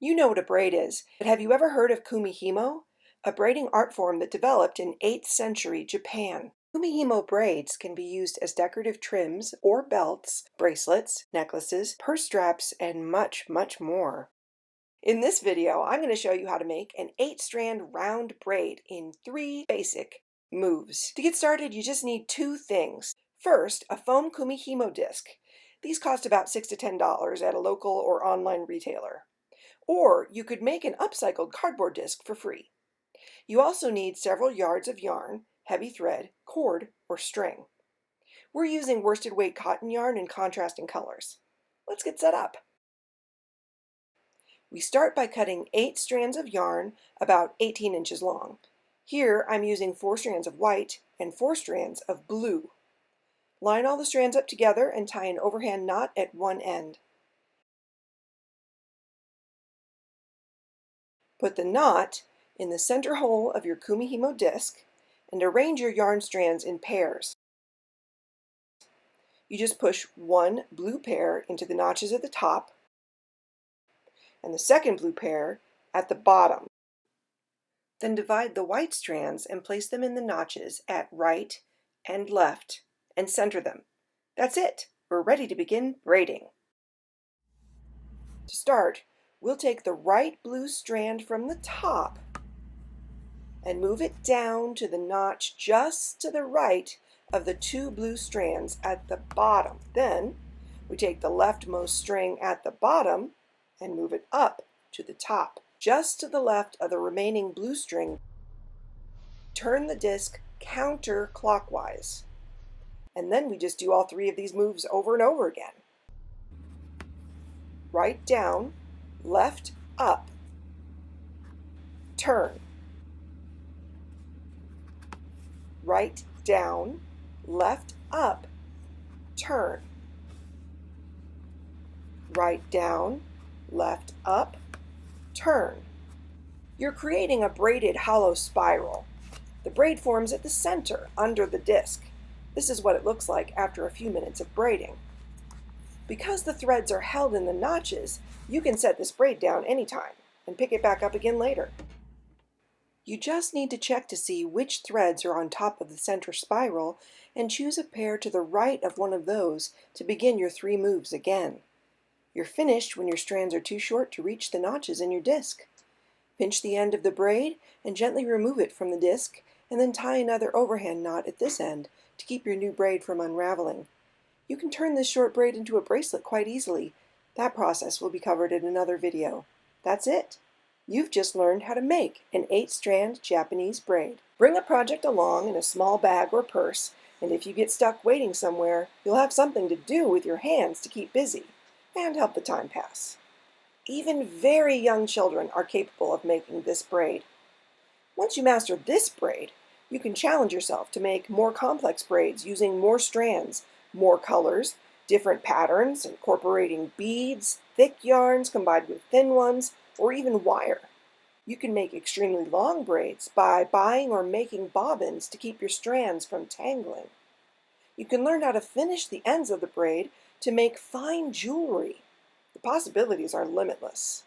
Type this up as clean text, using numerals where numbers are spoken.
You know what a braid is, but have you ever heard of Kumihimo? A braiding art form that developed in 8th century Japan. Kumihimo braids can be used as decorative trims or belts, bracelets, necklaces, purse straps, and much, much more. In this video, I'm going to show you how to make an 8-strand round braid in 3 basic moves. To get started, you just need 2 things. First, a foam Kumihimo disc. These cost about $6 to $10 at a local or online retailer. Or you could make an upcycled cardboard disc for free. You also need several yards of yarn, heavy thread, cord, or string. We're using worsted weight cotton yarn in contrasting colors. Let's get set up. We start by cutting 8 strands of yarn about 18 inches long. Here I'm using 4 strands of white and 4 strands of blue. Line all the strands up together and tie an overhand knot at one end. Put the knot in the center hole of your Kumihimo disc and arrange your yarn strands in pairs. You just push one blue pair into the notches at the top and the second blue pair at the bottom. Then divide the white strands and place them in the notches at right and left and center them. That's it. We're ready to begin braiding. To start, we'll take the right blue strand from the top and move it down to the notch just to the right of the 2 blue strands at the bottom. Then we take the leftmost string at the bottom and move it up to the top, just to the left of the remaining blue string. Turn the disc counterclockwise. And then we just do all 3 of these moves over and over again. Right down, left up, turn. Right down, left up, turn. Right down, left up, turn. You're creating a braided hollow spiral. The braid forms at the center, under the disc. This is what it looks like after a few minutes of braiding. Because the threads are held in the notches, you can set this braid down anytime and pick it back up again later. You just need to check to see which threads are on top of the center spiral and choose a pair to the right of one of those to begin your 3 moves again. You're finished when your strands are too short to reach the notches in your disc. Pinch the end of the braid and gently remove it from the disc, and then tie another overhand knot at this end to keep your new braid from unraveling. You can turn this short braid into a bracelet quite easily. That process will be covered in another video. That's it. You've just learned how to make an 8-strand Japanese braid. Bring a project along in a small bag or purse, and if you get stuck waiting somewhere, you'll have something to do with your hands to keep busy and help the time pass. Even very young children are capable of making this braid. Once you master this braid, you can challenge yourself to make more complex braids using more strands, more colors, different patterns, incorporating beads, thick yarns combined with thin ones, or even wire. You can make extremely long braids by buying or making bobbins to keep your strands from tangling. You can learn how to finish the ends of the braid to make fine jewelry. The possibilities are limitless.